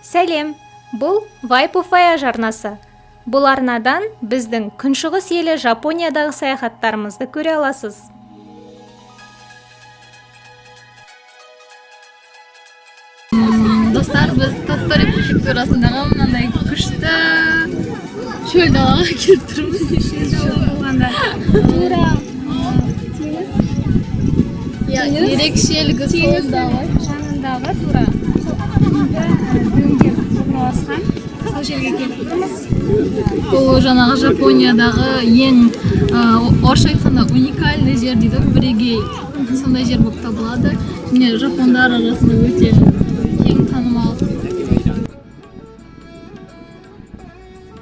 Сәлем, бұл Вайпуфая жарнасы. Бұл арнадан біздің күншығыс елі Жапониядағы саяхаттарымызды көре аласыз. Достар, біз Тоттори префектурасындағы мынандай күшті шөл далаға келіп тұрмыз. Тура. Ерекшелігі сол дала. Жанындағы тура. Дөңгел орналасқан. Сол жерге келіп тұрмыз. Бұл жаңағы Жапониядағы ең орысша айтқанда уникальный жер дейді, бірегей. Сондай жер болып табылады. Міне жапондар арасында өте ең танымал.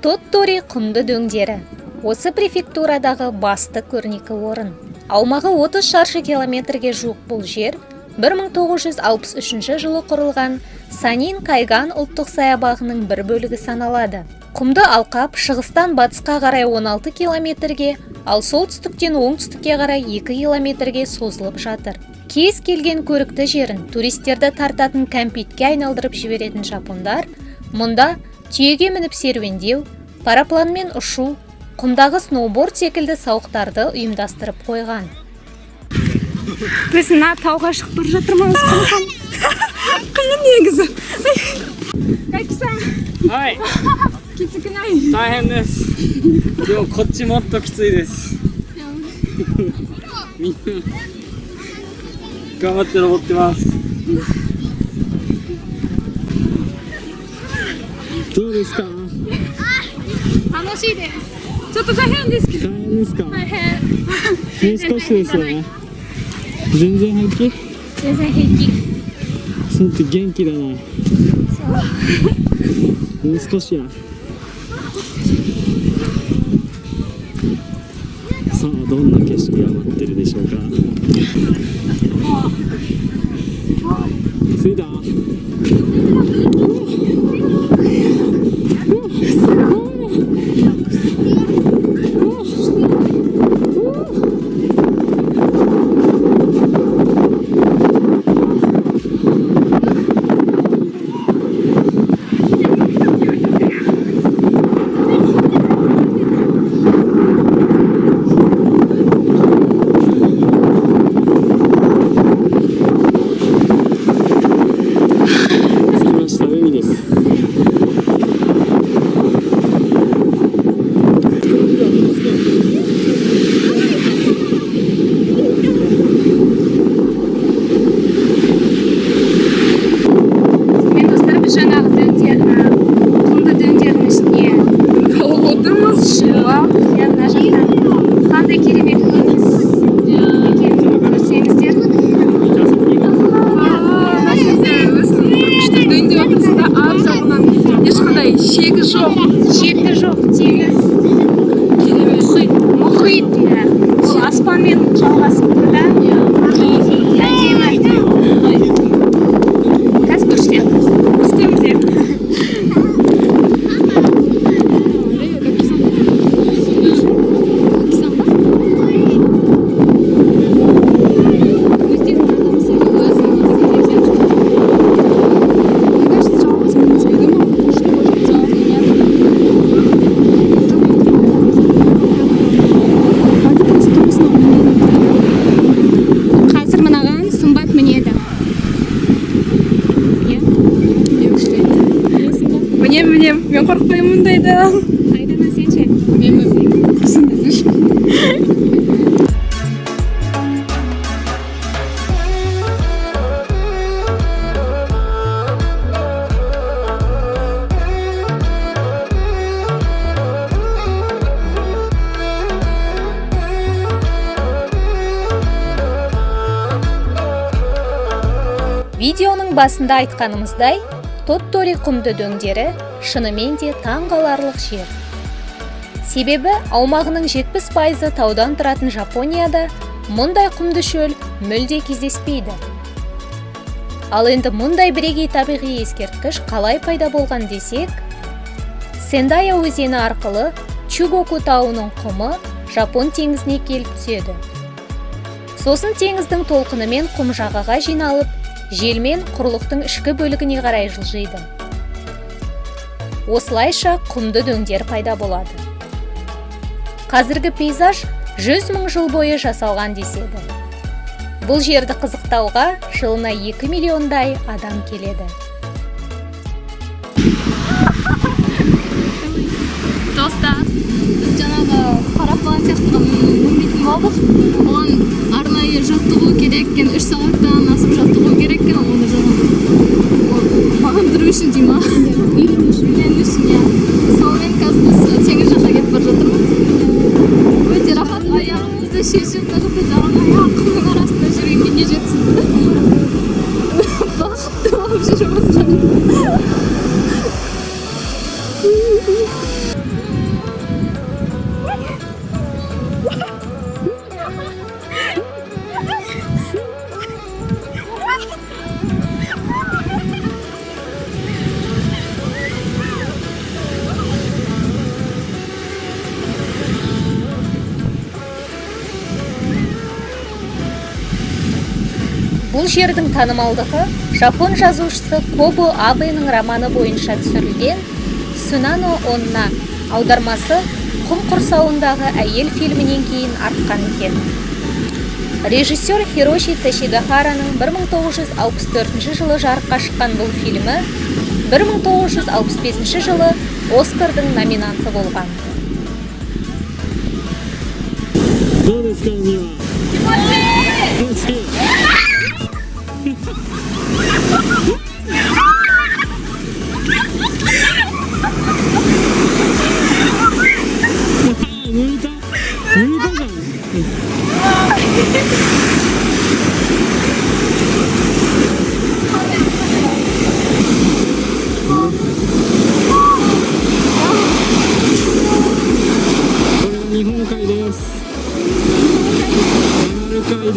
Тоттори құмды дөңдері. Осы префектурадағы басты көрнекі орын. Аумағы 30 шаршы километрге жуық бұл жер 1963 жылы құрылған Санин Кайган ұлттық саябағының бір бөлігі саналады. Құмды алқап шығыстан батысқа қарай 16 километрге, ал солтүстіктен оңтүстікке қарай 2 километрге созылып жатыр. Кез келген көрікті жерін туристерді тартатын кәмпитке айналдырып жіберетін жапондар мұнда түйеге мініп серуендеу, парапланмен ұшу, құмдағы сноуборд секілді сауықтарды ұйымдастырып қойған. Біз мына тауға шығып бара жатырмыз. Қиын негізі. Қайтсаң? はい、 きつくない？ 大変です。でもこっちもっときついです。みんな頑張って登ってます。どうですか？楽しいです。ちょっと大変ですけど。大変ですか？大変。もう少しですよね。全然平気？全然平気。そうって元気だな。もう少しや。さあどんな景色が待ってるでしょうか。着いた？Шекті жоқ, теңіз. Мұхит. Аспанмен жалғасып тұр да. Әдемі. Қазір көрсетеміз. Мен қорқпаймын мұндайдан. Айдана сен ше? Видеоның басында айтқанымыздай, Тоттори құмды дөңдері шынымен де таңғаларлық жер. Себебі аумағының 70% таудан тұратын Жапонияда мұндай құмды шөл мүлде кездеспейді. Ал енді мұндай бірегей табиғи ескерткіш қалай пайда болған десек, Сендая өзені арқылы Чугоку тауының құмы Жапон теңізіне келіп түседі. Сосын теңіздің толқынымен құм жағаға жиналып, желмен құрлықтың ішкі бөлігіне қарай жылжиды. осылайша құмды дөңдер пайда болады. Қазіргі пейзаж 100 мың жыл бойы жасалған деседі. Бұл жерді қызықтауға жылына 2 миллиондай адам келеді. Достар, біз жаңағы параплан сияқты мінбейтін болдық. Оған арнайы жаттығу керек екен, 3 сағаттан асып жаттығу керек екен, оны жаңағы бағындыру үшін дей ма? Үйрену үшін, иә. Сонымен қазір біз теңіз жаққа кетіп бара жатырмыз. Өте рахат, аяғымызды шешіп, жаңағы аяғымның арасында жүргенге не жетсін. Бақытты болып жүрміз. Бұл жердің танымалдығы жапон жазушысы Кобо Абэның романы бойынша түсірілген Сунано Онна аудармасы құм құрсауындағы әйел фильмінен кейін артқан екен. Режиссер Хироши Тешигахараның 1964 жылы жарыққа шыққан бұл фильмі 1965 жылы Оскардың номинанты болған. どうですか、海は。気持ちいい。抜いたじゃん。これが日本海です。山ある海。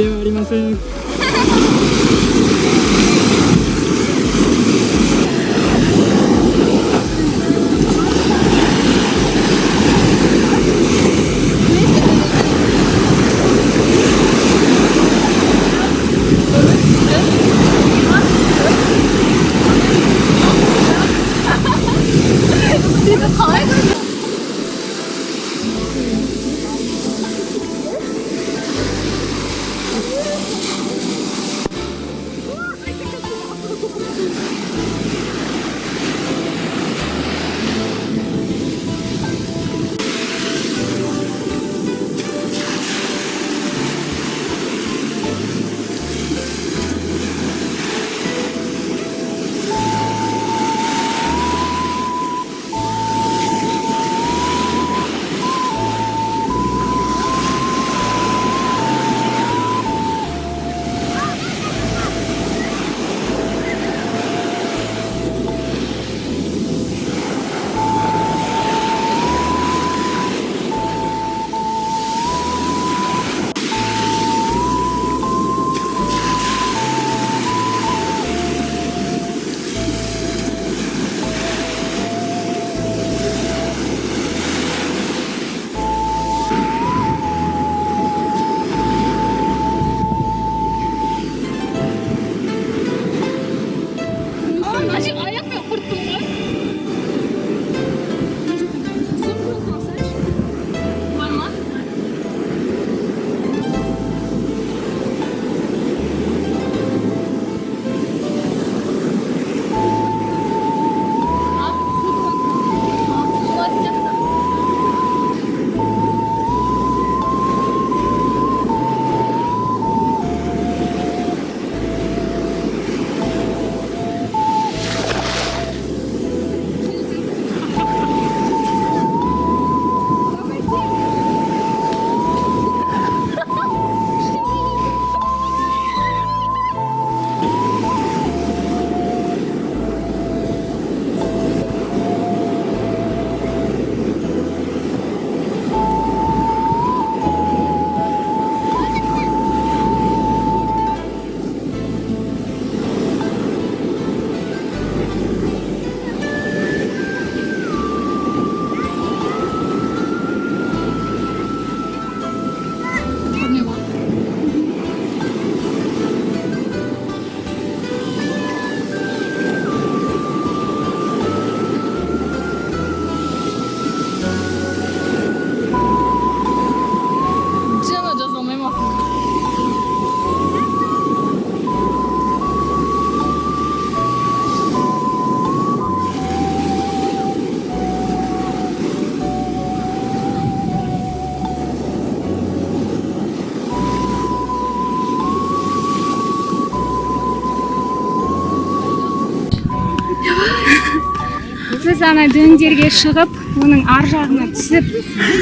біз ана дөңдерге шығып, оның ар жағына түсіп,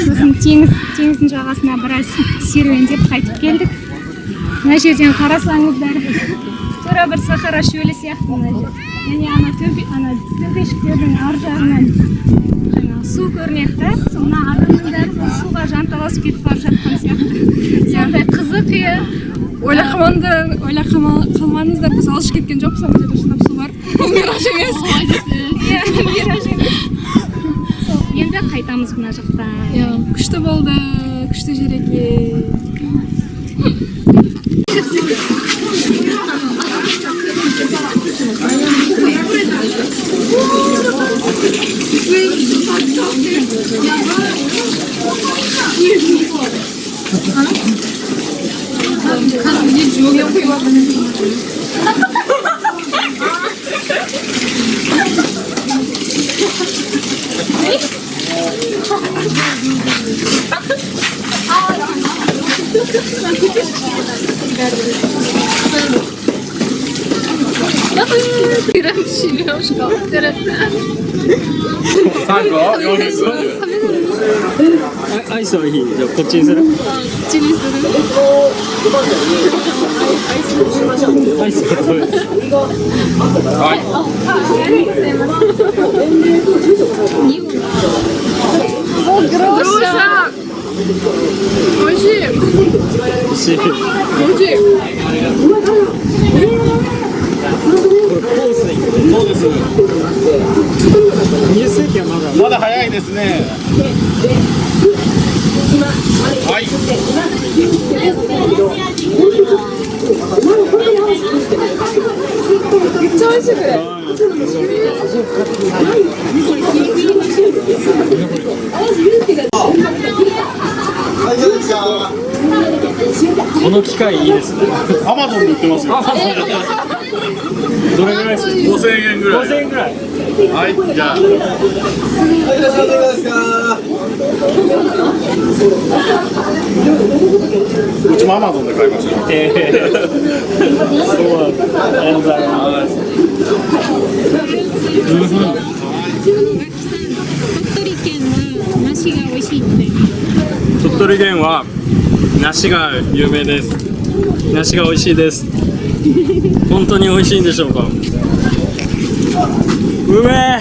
сосын теңіздің жағасына біраз серуендеп қайтып келдік. Мына жерден қарасаңыздар, тура бір сахара шөлі сияқты мына жер. Және ана төбешіктердің ар жағынан су көрінеді. Соны адамдар суға жанталасып кетіп бара жатқан сияқты. Сондай қызық иә. Ойлап қалмаңыздар, біз алыс кеткен жоқпыз, ана жерде шынап су бар. Бұл мираж емес. Иә, мираж емес. Енді қайтамыз мына жақта. Күшті болды, күшті жер екен.アイスはいい。じゃあこっちにする。アイスこっち。はい。おいしい。そうです。20世紀はまだ早いですね。はい。めっちゃ美味しいこれ。この機械いいですね。アマゾンで売ってますよ。どれぐらいですか？5000円ぐらい。5000円ぐらい。はい、じゃあ。うちもアマゾンで買いました。そう、ありがとうございます。鳥取県は梨が有名です。梨が美味しいです。本当に美味しいんでしょうか。うめえ。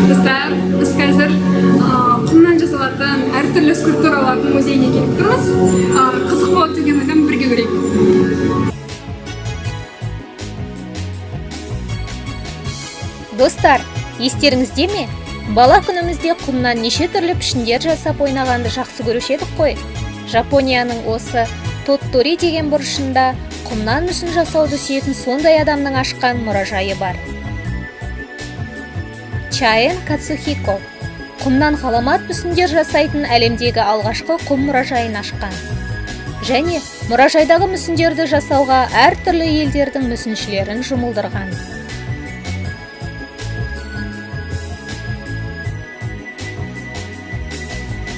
Достар, біз қазір құмнан жасалатын әртүрлі скульптуралардың музейіне келіп тұрмыз. Қызық болады деген ойдан бірге көрейік. Достар, естеріңізде ме? Бала күнімізде құмнан неше түрлі пішіндер жасап ойнағанды жақсы көруші едік қой. Жапонияның осы Тоттори деген бұрышында құмнан мүсін жасауды сүйетін сондай адамның ашқан мұражайы бар. Чаен Кацухико құмнан ғаламат мүсіндер жасайтын әлемдегі алғашқы құм мұражайын ашқан. Және мұражайдағы мүсіндерді жасауға әртүрлі елдердің мүсіншілерін жұмылдырған.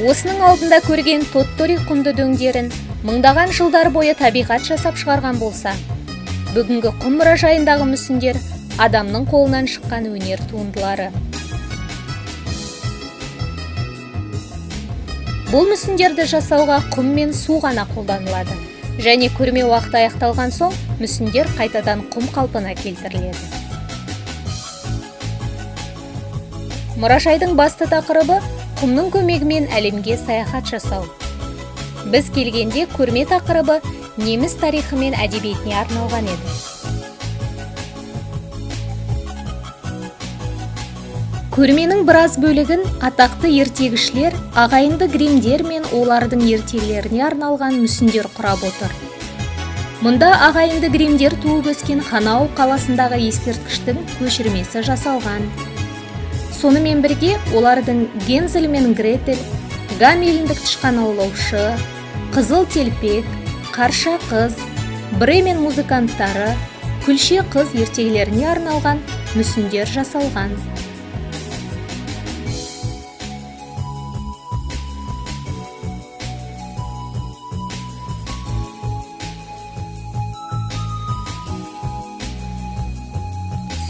Осының алдында көрген Тоттори құмды дөңдерін мыңдаған жылдар бойы табиғат жасап шығарған болса, бүгінгі құм мұражайындағы мүсіндер адамның қолынан шыққан өнер туындылары. Бұл мүсіндерді жасауға құм мен су ғана қолданылады. Және көрме уақыты аяқталған соң, мүсіндер қайтадан құм қалпына келтіріледі. Мұражайдың басты тақырыбы құмның көмегімен әлемге саяхат жасау. Біз келгенде көрме тақырыбы неміс тарихы мен әдебиетіне арналған еді. Көрменің біраз бөлігін атақты ертегішілер, ағайынды гримдер мен олардың ертегілеріне арналған мүсіндер құрап отыр. Мұнда ағайынды гримдер туып өскен Ханау қаласындағы ескерткіштің көшірмесі жасалған. Сонымен бірге олардың Гензель мен Гретель, Гамеліндік тышқан аулаушы, Қызыл телпек, Қарша қыз, Бремен музыканттары, Күлше қыз ертегілеріне арналған мүсіндер жасалған.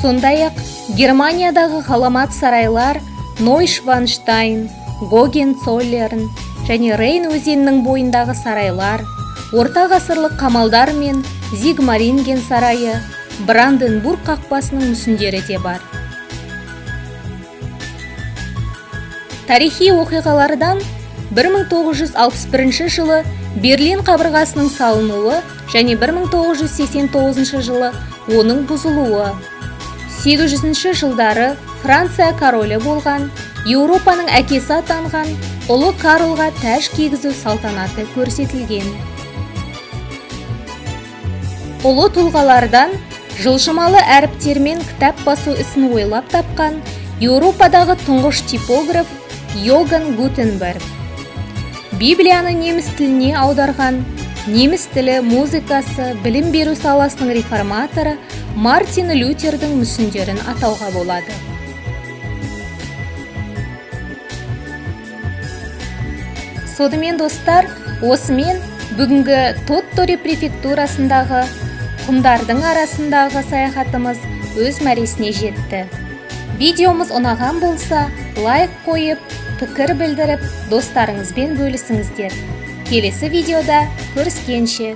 Сондай-ақ Германиядағы ғаламат сарайлар Нойшванштайн, Гогенцоллерн және Рейн өзенінің бойындағы сарайлар, орта ғасырлық қамалдар мен Зигмаринген сарайы, Бранденбург қақпасының мүсіндері де бар. Тарихи оқиғалардан 1961 жылы Берлин қабырғасының салынуы және 1989 жылы оның бұзылуы. 800 жылдары Франция королі болған, Еуропаның әкесі атанған ұлы Карлға тәж кигізу салтанаты көрсетілген. Ұлы тұлғалардан жылжымалы әріптермен кітап басу ісін ойлап тапқан Еуропадағы тұңғыш типограф Йоган Гутенберг. Библияны неміс тіліне аударған, неміс тілі музыкасы, білім беру саласының реформаторы Мартин Лютердің мүсіндерін атауға болады. Сонымен достар, осымен бүгінгі Тоттори префектурасындағы құмдардың арасындағы саяхатымыз өз мәресіне жетті. Видеомыз ұнаған болса, лайк қойып, пікір білдіріп, достарыңызбен бөлісіңіздер. Келесі видеода көріскенше.